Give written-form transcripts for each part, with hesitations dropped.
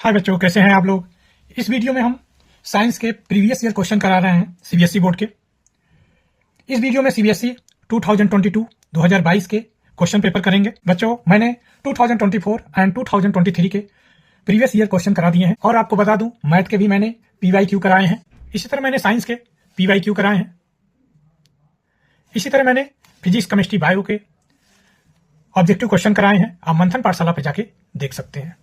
हाय बच्चों, कैसे हैं आप लोग। इस वीडियो में हम साइंस के प्रीवियस ईयर क्वेश्चन करा रहे हैं सीबीएसई बोर्ड के। इस वीडियो में सीबीएसई 2022 के क्वेश्चन पेपर करेंगे। बच्चों, मैंने 2024 एंड 2023 के प्रीवियस ईयर क्वेश्चन करा दिए हैं और आपको बता दूं मैथ के भी मैंने पीवाईक्यू कराए हैं। इसी तरह मैंने साइंस के पीवाईक्यू कराए हैं। इसी तरह मैंने फिजिक्स, केमिस्ट्री, बायो के ऑब्जेक्टिव क्वेश्चन कराए हैं। आप मंथन पाठशाला पे जाके देख सकते हैं।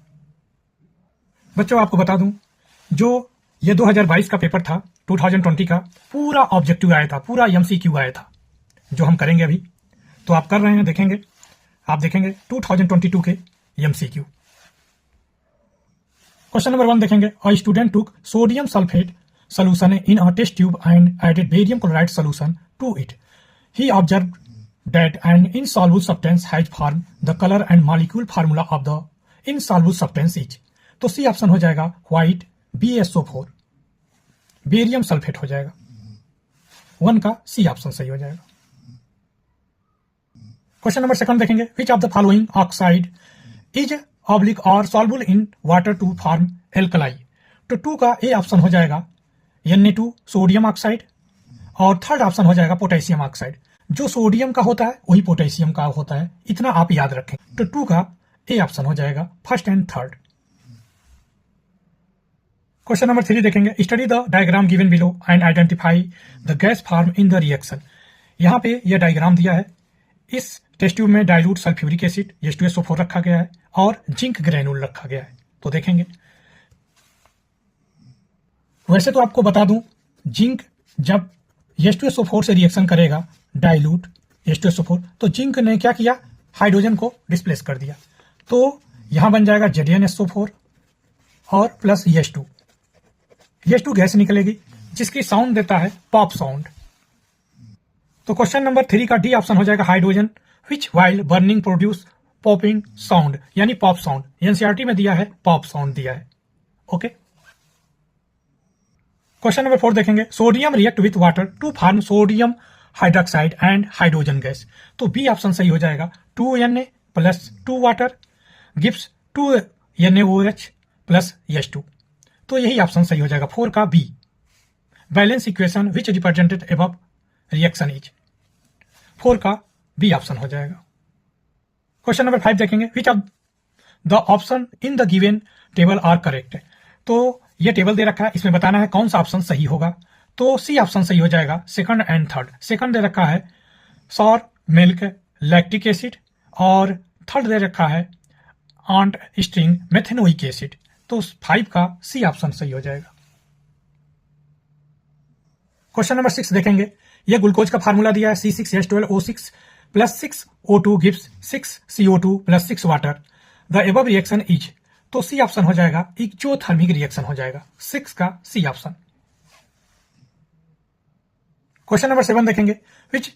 बच्चों, आपको बता दूं जो ये 2022 का पेपर था 2020 का, पूरा ऑब्जेक्टिव आया था, पूरा एमसीक्यू आया था जो हम करेंगे अभी। तो आप कर रहे हैं, देखेंगे, आप देखेंगे 2022 के एमसीक्यू। क्वेश्चन नंबर 1 देखेंगे। A student took sodium sulphate solution in a test tube and added barium chloride solution to it. He observed that an insoluble substance has formed. The color and molecule formula of the insoluble substance is. तो सी option हो जाएगा white BSO4, barium sulphate हो जाएगा। 1 का C option सही हो जाएगा। Question number 2 देखेंगे। Which of the following oxide is oblique और soluble in water to form alkali. तो 2 का ए ऑप्शन हो जाएगा Na2 सोडियम ऑक्साइड और थर्ड ऑप्शन हो जाएगा पोटेशियम ऑक्साइड। जो सोडियम का होता है वही पोटेशियम का होता है, इतना आप याद रखें। तो 2 का ए ऑप्शन हो जाएगा first and third. Question number 3 देखेंगे। Study the diagram given below and identify the gas form in the reaction. यहां पे यह डायग्राम दिया है। इस टेस्ट ट्यूब में डाइल्यूट सल्फ्यूरिक एसिड H2SO4 रखा गया है और जिंक ग्रेनुल रखा गया है। तो देखेंगे, वैसे तो आपको बता दूं जिंक जब H2SO4 से रिएक्शन करेगा, डाइल्यूट H2SO4, तो जिंक ने क्या किया, हाइड्रोजन को डिस्प्लेस कर दिया। तो यहां बन जाएगा ZnSO4 और प्लस H2 गैस निकलेगी जिसकी साउंड देता है पॉप साउंड। तो क्वेश्चन नंबर 3 का डी ऑप्शन हो जाएगा हाइड्रोजन विच while burning produce popping sound, यानी पॉप साउंड। एनसीईआरटी में दिया है पॉप साउंड दिया है। ओके। क्वेश्चन नंबर 4 देखेंगे। Sodium react with water to form sodium hydroxide and hydrogen gas. तो बी ऑप्शन सही हो जाएगा 2Na plus 2 water gives 2NaOH plus H2। तो यही ऑप्शन सही हो जाएगा 4 का B. Balance equation which represented above reaction is. 4 का बी ऑप्शन हो जाएगा। क्वेश्चन नंबर 5 देखेंगे। Which of the option in the given table are correct. तो ये टेबल दे रखा है, इसमें बताना है कौन सा ऑप्शन सही होगा। तो सी ऑप्शन सही हो जाएगा सेकंड एंड थर्ड। सेकंड दे रखा है सॉर मिल्क लैक्टिक एसिड और थर्ड दे रखा है आंट स्ट्रिंग मेथेनोइक एसिड। तो 5 का सी ऑप्शन सही हो जाएगा। क्वेश्चन नंबर 6 देखेंगे। ये ग्लूकोज का फार्मूला दिया है C6H12O6 plus 6O2 gives 6CO2 plus 6 water. The above reaction is. तो सी ऑप्शन हो जाएगा एक्सोथर्मिक रिएक्शन हो जाएगा। 6 का सी ऑप्शन। क्वेश्चन नंबर 7 देखेंगे। Which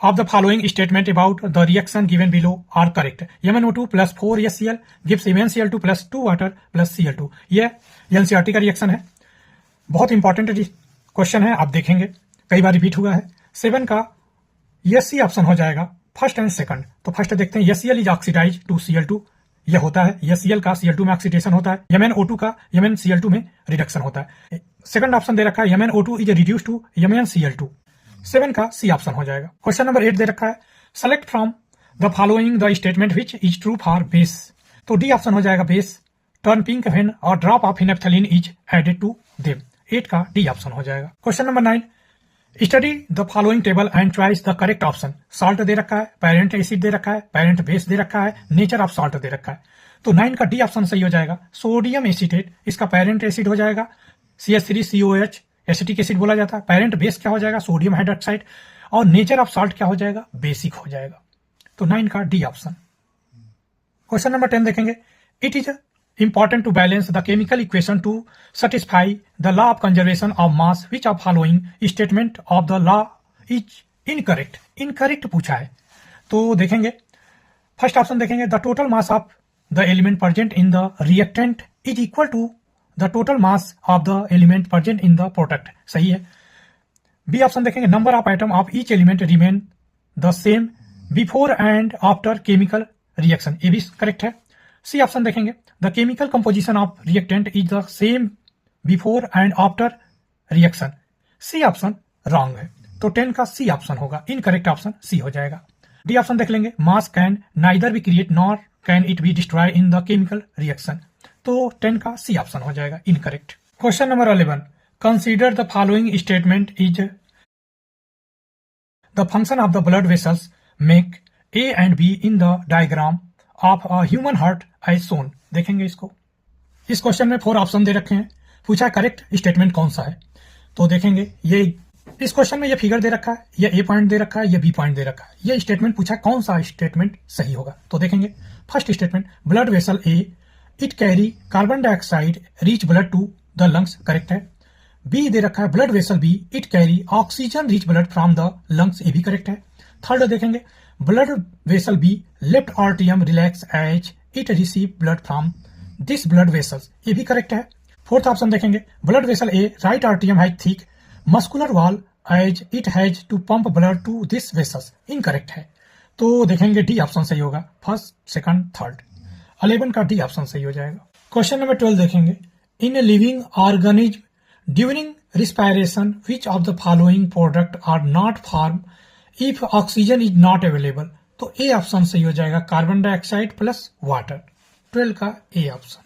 of the following statement about the reaction given below are correct. MnO2 plus 4HCl gives MnCl2 plus 2 water plus Cl2। यह NCERT का reaction है, बहुत इंपॉर्टेंट क्वेश्चन है, आप देखेंगे कई बार रिपीट हुआ है। 7 का यह सी ऑप्शन हो जाएगा फर्स्ट एंड सेकंड। तो फर्स्ट देखते हैं। HCl is oxidise to Cl2। यह होता है HCl का Cl2 में ऑक्सीडेशन होता है। MnO2 का MnCl2 में रिडक्शन होता है। सेकंड ऑप्शन दे रखा है MnO2 is reduce to MnCl2। 7 का सी ऑप्शन हो जाएगा। क्वेश्चन नंबर 8 दे रखा है। Select from the following the statement which is true for base. तो डी ऑप्शन हो जाएगा बेस टर्न पिंक व्हेन और ड्रॉप ऑफ इनैप्थलीन इज एडेड टू देम। 8 का डी ऑप्शन हो जाएगा। Question number 9। Study the following table and choice the correct option. Salt दे रखा है, पेरेंट एसिड दे रखा है, पेरेंट बेस दे रखा है, नेचर ऑफ सॉल्ट दे रखा है। तो 9 का डी ऑप्शन सही हो जाएगा। सोडियम एसीटेट इसका पेरेंट एसिड हो जाएगा CH3COH एसिटिक एसिड बोला जाता है। पेरेंट बेस क्या हो जाएगा, सोडियम हाइड्रोक्साइड। और नेचर ऑफ सॉल्ट क्या हो जाएगा, बेसिक हो जाएगा। तो 9 का डी ऑप्शन। क्वेश्चन नंबर 10 देखेंगे। It is important to balance the chemical equation to satisfy the law of conservation of mass. Which of following statement of the law is incorrect? Incorrect पूछा है। तो देखेंगे first option देखेंगे। the total mass of the element present in the reactant is equal to the total mass of the element present in the product। सही है। B option देखेंगे। number of atom of each element remain the same before and after chemical reaction। ये भी correct है। C option देखेंगे, the chemical composition of reactant is the same before and after reaction. C option wrong है, तो 10 का C option होगा, incorrect option C हो जाएगा। डी ऑप्शन देख लेंगे, mass can neither be create nor can it be destroy in the chemical reaction, तो 10 का सी ऑप्शन हो जाएगा, incorrect. Question number 11, consider the following statement is the function of the blood vessels make A and B in the diagram of a human heart as shown. देखेंगे इसको, इस question में 4 option दे रखे हैं, पूछा correct statement कौन सा है। तो देखेंगे ये इस क्वेश्चन में ये फिगर दे रखा है, ये ए पॉइंट दे रखा है, ये बी पॉइंट दे रखा है, ये स्टेटमेंट पूछा कौन सा स्टेटमेंट सही होगा। तो देखेंगे first statement, blood vessel A it carry carbon dioxide rich blood to the lungs, correct है। बी दे रखा है, blood vessel B it carry oxygen rich blood from the lungs, ये भी करेक्ट है। थर्ड देखेंगे, ब्लड वेसल बी लेफ्ट आर्टियम relax as it receive blood from this blood vessels, ये भी करेक्ट है। फोर्थ ऑप्शन देखेंगे, ब्लड वेसल ए राइट आर्टियम has thick muscular wall as it has to pump blood to this vessels, incorrect है। तो देखेंगे D option सही होगा, फर्स्ट सेकंड थर्ड। 11 का डी ऑप्शन सही हो जाएगा। क्वेश्चन नंबर 12 देखेंगे, in living organism during respiration which of the following product are not form if oxygen is not available, तो ए ऑप्शन सही हो जाएगा, कार्बन डाइऑक्साइड प्लस वाटर। 12 का ए ऑप्शन।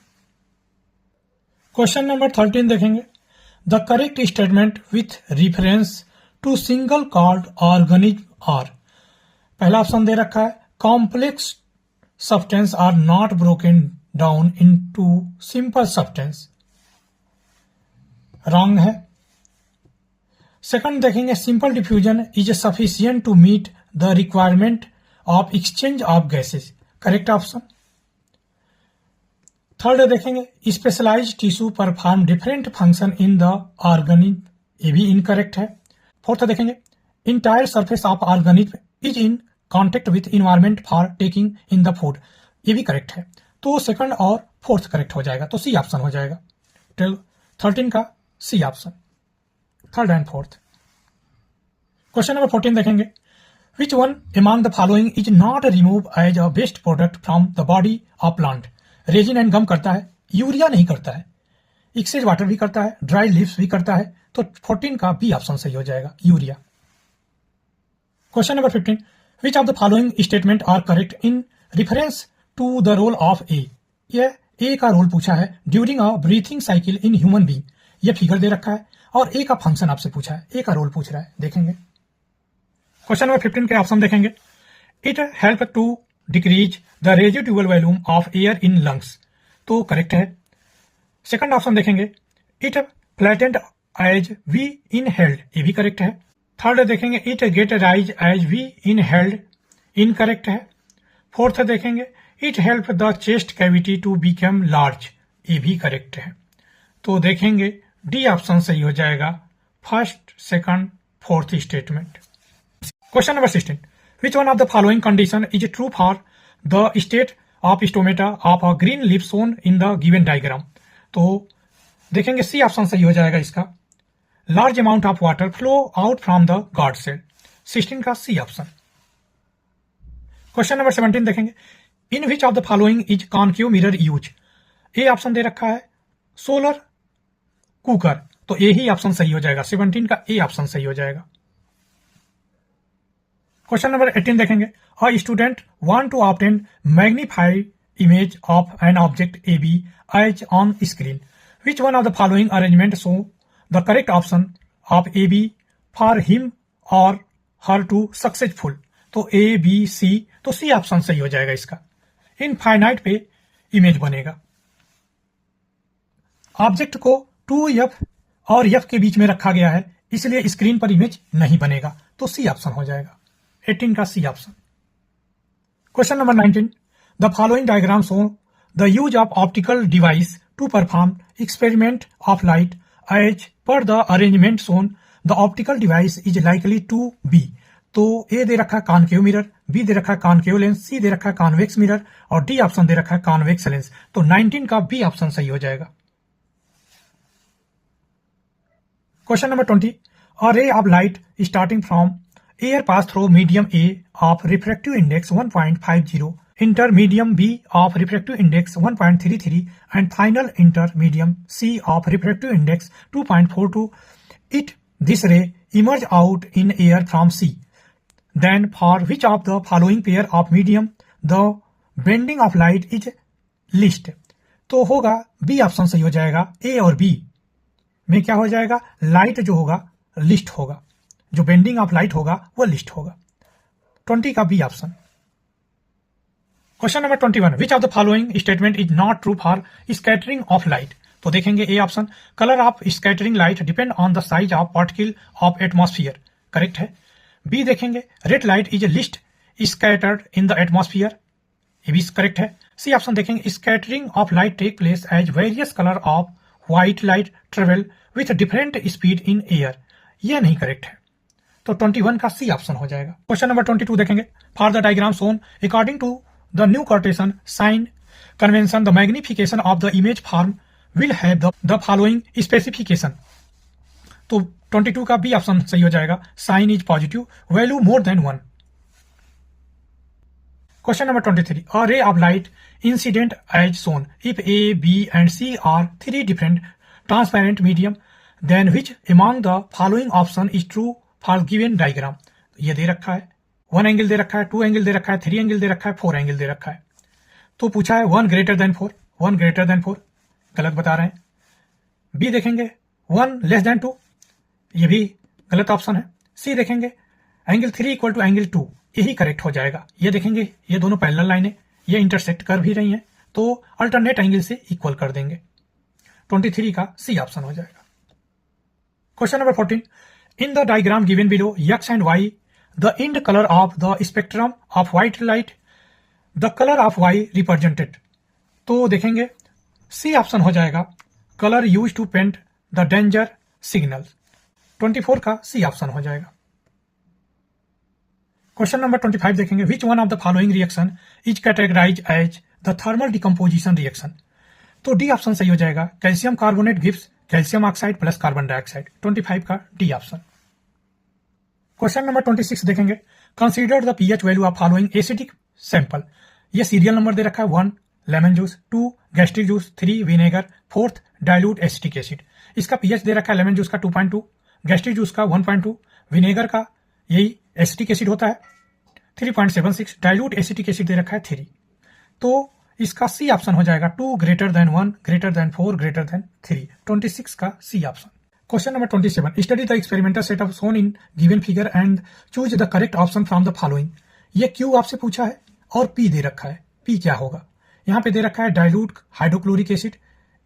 क्वेश्चन नंबर 13 देखेंगे, the correct statement with reference to single celled organism are. पहला option दे रखा है, complex substance are not broken down into simple substance, wrong है। सेकंड देखेंगे, simple diffusion is sufficient to meet the requirement of exchange of gases, correct option. Third देखेंगे, specialised tissue perform different function in the organism, ये भी incorrect है। Fourth देखेंगे, entire surface of organism is in contact with environment for taking in the food, ये भी correct है। तो second और फोर्थ करेक्ट हो जाएगा, तो सी ऑप्शन हो जाएगा। 13 का C option, third and fourth. Question number 14 देखेंगे, which one among the following is not remove as a waste product from the body of plant. Resin and gum करता है, यूरिया नहीं करता है, एक्सेज वाटर भी करता है, ड्राई लीव्स भी करता है, तो 14 का बी ऑप्शन सही हो जाएगा, urea. Question number 15, which of the following statement are correct in reference to the role of A. यह ए का रोल पूछा है during a breathing cycle in human being, यह फिगर दे रखा है, और ए का फंक्शन आपसे पूछा है, ए का रोल पूछ रहा है, देखेंगे। क्वेश्चन नंबर 15 के ऑप्शन देखेंगे, it help to decrease the residual volume of air in lungs, तो करेक्ट है। सेकंड ऑप्शन देखेंगे, it flattened as we inhaled, ये भी करेक्ट है। थर्ड देखेंगे, it get rise as we inhaled, incorrect है। फोर्थ देखेंगे, it help the chest cavity to become large, ये भी करेक्ट है। तो देखेंगे डी ऑप्शन सही हो जाएगा, first second fourth statement. Question number 16, which one of the following condition is true for the state of stomata of a green leaf shown in the given diagram। तो देखेंगे C option सही हो जाएगा इसका, large amount of water flow out from the guard cell, 16 का C option. Question number 17 देखेंगे, in which of the following is concave mirror use. A option दे रखा है सोलर कुकर, तो ए ही ऑप्शन सही हो जाएगा, 17 का ए ऑप्शन सही हो जाएगा। क्वेश्चन नंबर 18 देखेंगे, a student want to obtain magnified image of an object A B as on screen, which one of the following arrangement show the correct option of A B for him और her to successful, तो A B C, तो C option सही हो जाएगा इसका, infinite पे image बनेगा। Object को 2F और F के बीच में रखा गया है, इसलिए स्क्रीन पर इमेज नहीं बनेगा, तो सी ऑप्शन हो जाएगा, 18 का C option. Question number 19, the following diagram show the use of optical device to perform experiment of light as per the arrangement shown the optical device is likely to be, तो A दे रखा concave mirror, B दे रखा concave lens, सी दे रखा convex mirror, और D option दे रखा convex lens, तो 19 का बी ऑप्शन सही हो जाएगा। Question number 20, a ray of light starting from air pass through medium A of refractive index 1.50 intermedium B of refractive index 1.33 and final intermedium C of refractive index 2.42, this ray emerge out in air from C. Then for which of the following pair of medium the bending of light is least? तो होगा B option सही हो जाएगा। ए और B में क्या हो जाएगा, लाइट जो होगा लिस्ट होगा, जो बेंडिंग ऑफ लाइट होगा वो लिस्ट होगा। 20 का B option. Question number 21, which of the following statement is not true for scattering of light? तो देखेंगे A option, colour of scattering light depend on the size of particle of atmosphere, correct है। B देखेंगे, red light is least scattered in the atmosphere, ये भी correct है। C option देखेंगे, scattering of light take place as various colour of white light travel with different speed in air, यह नहीं correct है। तो 21 का सी ऑप्शन हो जाएगा। क्वेश्चन नंबर 22 देखेंगे, for the diagram shown according to the new Cartesian sign convention the magnification of the image form will have the following specification. तो 22 का बी ऑप्शन सही हो जाएगा, sign is positive, value more than 1। Question number 23, a ray of light incident as shown if A B and C are three different transparent medium then which among the following option is true for given diagram. ये दे रखा है, 1 angle दे रखा है, 2 angle दे रखा है, 3 angle दे रखा है, 4 angle दे रखा है। तो पूछा है 1 ग्रेटर देन 4, 1 ग्रेटर देन 4, गलत बता रहे हैं। बी देखेंगे 1 लेस देन 2, ये भी गलत ऑप्शन है। सी देखेंगे एंगल 3 इक्वल टू एंगल 2, यही करेक्ट हो जाएगा। ये देखेंगे ये दोनों पैरेलल लाइनें ये इंटरसेक्ट कर भी रही हैं, तो अल्टरनेट एंगल से इक्वल कर देंगे। 23 का सी ऑप्शन हो जाएगा। Question number 14, in the diagram given below X and Y the end colour of the spectrum of white light the colour of Y represented. तो देखेंगे सी ऑप्शन हो जाएगा, colour use to paint the danger signal. 24 का C option हो जाएगा। Question number 25 देखेंगे, which one of the following reaction is categorise as the thermal decomposition reaction. तो D option सही हो जाएगा, calcium carbonate gives calcium oxide plus carbon dioxide. 25 का D option. Question number 26 देखेंगे, consider the pH value of following acidic sample. ये serial number दे रखा है, 1 lemon juice, 2 gastric juice, 3 vinegar, 4 dilute acetic acid. इसका पीएच दे रखा है लेमन जूस का 2.2, गैस्ट्रिक जूस का 1.2, विनेगर का यही एसिटिक एसिड होता है 3.76, डाइल्यूट एसिटिक एसिड दे रखा है 3। तो इसका सी ऑप्शन हो जाएगा 2 greater than 1 greater than 4 greater than 3। 26 का C option. Question number 27, study the experimental setup shown in given figure and choose the correct option from the following. ये क्यू आपसे पूछा है और पी दे रखा है, पी क्या होगा। यहाँ पे दे रखा है डाइल्यूट हाइड्रोक्लोरिक एसिड,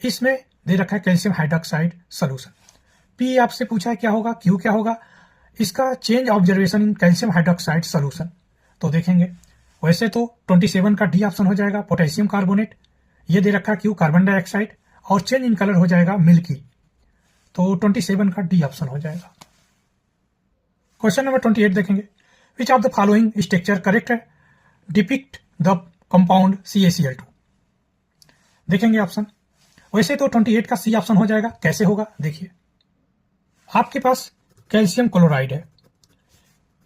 इसमें दे रखा है कैल्शियम हाइड्रोक्साइड सोल्यूशन। पी आपसे पूछा है क्या होगा, क्यू क्या होगा, इसका change observation in calcium hydroxide solution. तो देखेंगे वैसे तो 27 का डी ऑप्शन हो जाएगा, पोटेशियम कार्बोनेट। ये दे रखा है क्यू कार्बन डाइऑक्साइड, और चेंज इन कलर हो जाएगा मिल्की। तो 27 का डी ऑप्शन हो जाएगा। क्वेश्चन नंबर 28 देखेंगे, which of the following structure correct है डिपिक्ट द कंपाउंड CaCl2। देखेंगे ऑप्शन, वैसे तो 28 का सी ऑप्शन हो जाएगा। कैसे होगा देखिए, आपके पास कैल्शियम क्लोराइड है,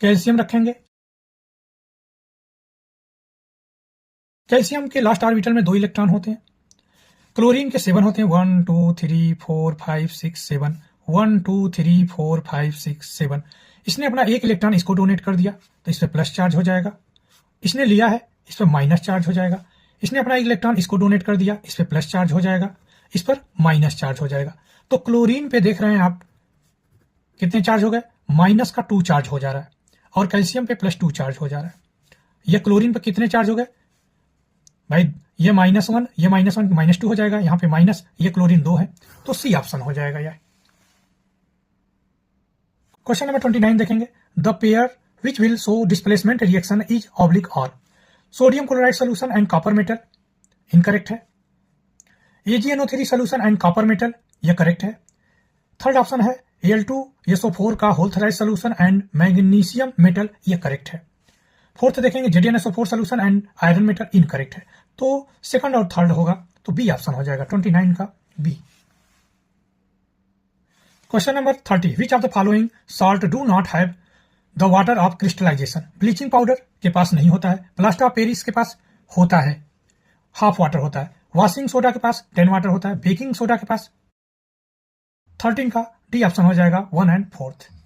कैल्शियम रखेंगे, कैल्शियम के लास्ट ऑर्बिटल में 2 इलेक्ट्रॉन होते हैं, क्लोरीन के 7 होते हैं, 1 2 3 4 5 6 7, 1 2 3 4 5 6 7। इसने अपना 1 इलेक्ट्रॉन इसको डोनेट कर दिया तो इस पर प्लस चार्ज हो जाएगा, इसने लिया है इस पर माइनस चार्ज हो जाएगा, इसने अपना 1 इलेक्ट्रॉन इसको डोनेट कर दिया इस पर प्लस चार्ज हो जाएगा, इस पर माइनस चार्ज हो जाएगा। तो क्लोरीन पे देख रहे हैं आप कितने चार्ज हो गए, माइनस का 2 चार्ज हो जा रहा है, और कैल्शियम पे +2 चार्ज हो जा रहा है। ये क्लोरीन पे कितने चार्ज हो गए भाई, ये -1 ये -1 -2 हो जाएगा, यहाँ पे माइनस, ये क्लोरीन 2 है, तो सी ऑप्शन हो जाएगा यह। क्वेश्चन नंबर 29 देखेंगे, the pair which will show displacement reaction is oblique और sodium chloride solution and copper metal, incorrect है। AgNO3 solution and copper metal, यह करेक्ट है। थर्ड ऑप्शन है Al2SO4 का whole thrice solution and magnesium metal, यह correct है। Fourth देखेंगे ZnSO4 solution and iron metal, incorrect है। तो सेकंड और थर्ड होगा, तो बी ऑप्शन हो जाएगा 29 का B. Question number 30, which of the following salt do not have the water of crystallisation. Bleaching powder के पास नहीं होता है, प्लास्टर ऑफ पेरिस के पास होता है, हाफ वाटर होता है। वॉशिंग सोडा के पास 10 वाटर होता है, बेकिंग सोडा के पास 13 का डी ऑप्शन हो जाएगा 1 and 4।